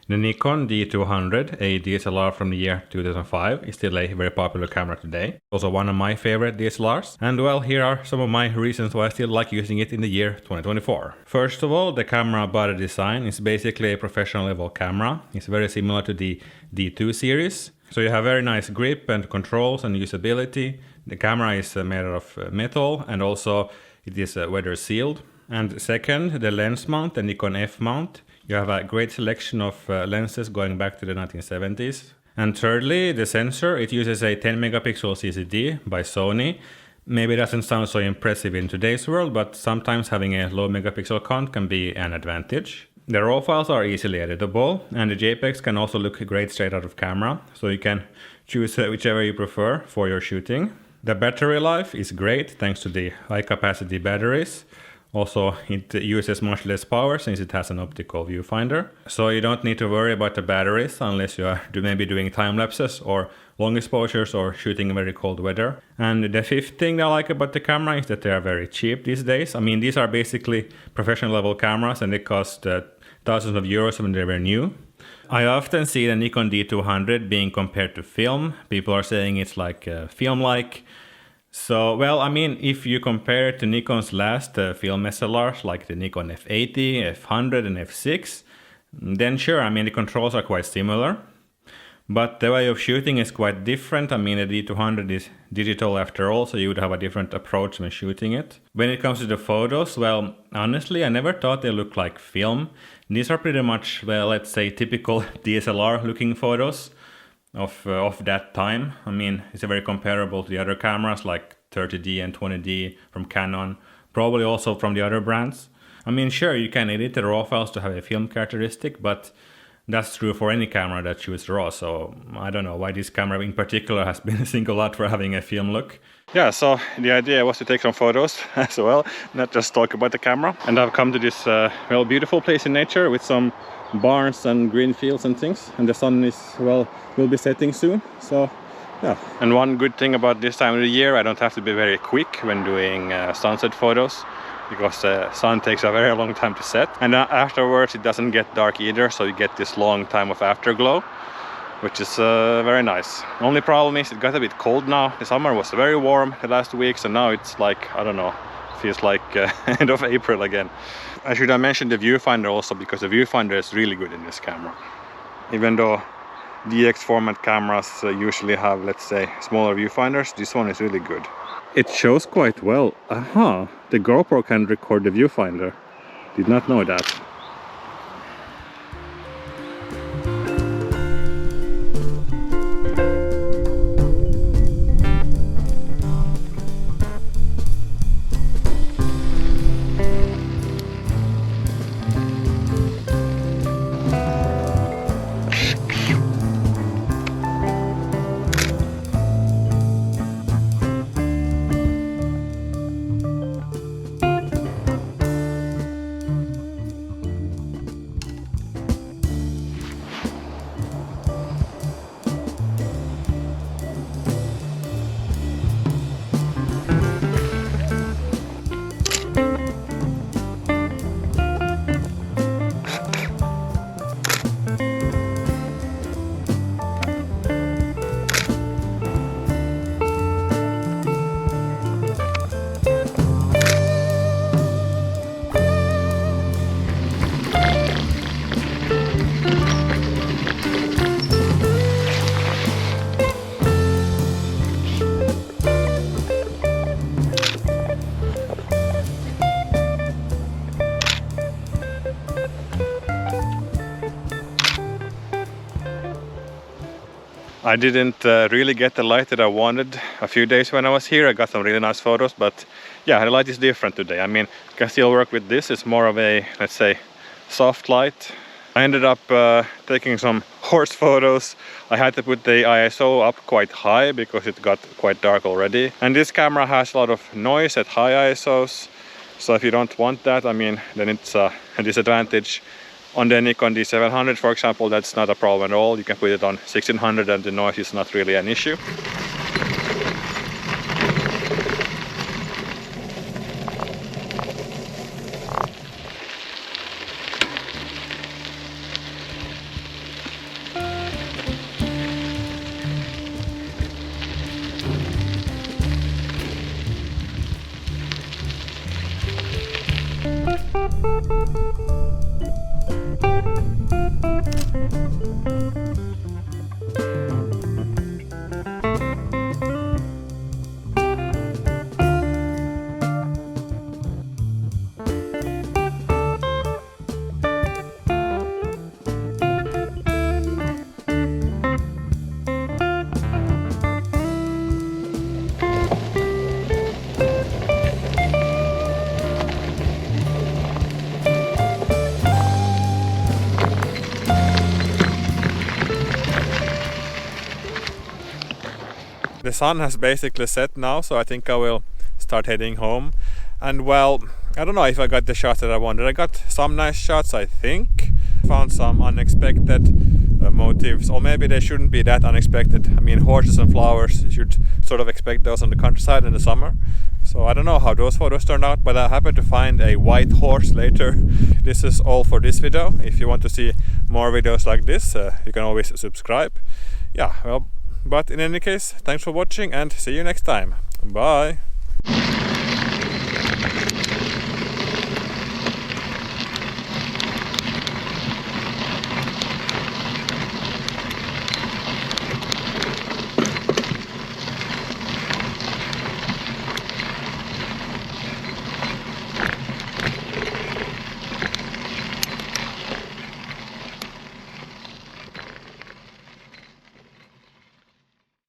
The Nikon D200, a DSLR from the year 2005, is still a very popular camera today. Also one of my favorite DSLRs. And well, here are some of my reasons why I still like using it in the year 2024. First of all, the camera body design is basically a professional level camera. It's very similar to the D2 series. So you have very nice grip and controls and usability. The camera is made out of metal and also it is weather sealed. And second, the lens mount, the Nikon F mount. You have a great selection of lenses going back to the 1970s. And thirdly, the sensor. It uses a 10 megapixel CCD by Sony. Maybe it doesn't sound so impressive in today's world, but sometimes having a low megapixel count can be an advantage. The RAW files are easily editable, and the JPEGs can also look great straight out of camera, so you can choose whichever you prefer for your shooting. The battery life is great thanks to the high capacity batteries. Also, it uses much less power since it has an optical viewfinder. So you don't need to worry about the batteries unless you are maybe doing time lapses or long exposures or shooting in very cold weather. And the fifth thing I like about the camera is that they are very cheap these days. I mean, these are basically professional level cameras and they cost thousands of euros when they were new. I often see the Nikon D200 being compared to film. People are saying it's like film-like. So, well, I mean, if you compare it to Nikon's last film SLRs, like the Nikon F80, F100 and F6, then sure, I mean, the controls are quite similar. But the way of shooting is quite different. I mean, the D200 is digital after all, so you would have a different approach when shooting it. When it comes to the photos, well, honestly, I never thought they looked like film. These are pretty much, well, let's say typical DSLR-looking photos of that time. I mean, it's very comparable to the other cameras like 30D and 20D from Canon, probably also from the other brands. I mean, sure, you can edit the RAW files to have a film characteristic, but that's true for any camera that shoots RAW, so I don't know why this camera in particular has been singled out for having a film look. Yeah, so the idea was to take some photos as well, not just talk about the camera. And I've come to this well, beautiful place in nature with some barns and green fields and things, and the sun is, well, will be setting soon, so yeah. And one good thing about this time of the year, I don't have to be very quick when doing sunset photos, because the sun takes a very long time to set, and afterwards it doesn't get dark either, so you get this long time of afterglow, which is very nice. Only problem is it got a bit cold now. The summer was very warm the last weeks, and now it's like, I don't know, feels like end of April again. I should have mentioned the viewfinder also, because the viewfinder is really good in this camera. Even though DX format cameras usually have, let's say, smaller viewfinders, this one is really good. It shows quite well. Aha, the GoPro can record the viewfinder. Did not know that. I didn't really get the light that I wanted a few days when I was here. I got some really nice photos, but yeah, the light is different today. I mean, you can still work with this. It's more of a, let's say, soft light. I ended up taking some horse photos. I had to put the ISO up quite high because it got quite dark already. And this camera has a lot of noise at high ISOs. So if you don't want that, I mean, then it's a disadvantage. On the Nikon D700, for example, that's not a problem at all. You can put it on 1600 and the noise is not really an issue. The sun has basically set now, so I think I will start heading home. And well, I don't know if I got the shots that I wanted. I got some nice shots, I think. Found some unexpected motifs, or maybe they shouldn't be that unexpected. I mean, horses and flowers, you should sort of expect those on the countryside in the summer. So I don't know how those photos turned out, but I happened to find a white horse later. This is all for this video. If you want to see more videos like this, you can always subscribe. Yeah, well, but in any case, thanks for watching and see you next time. Bye!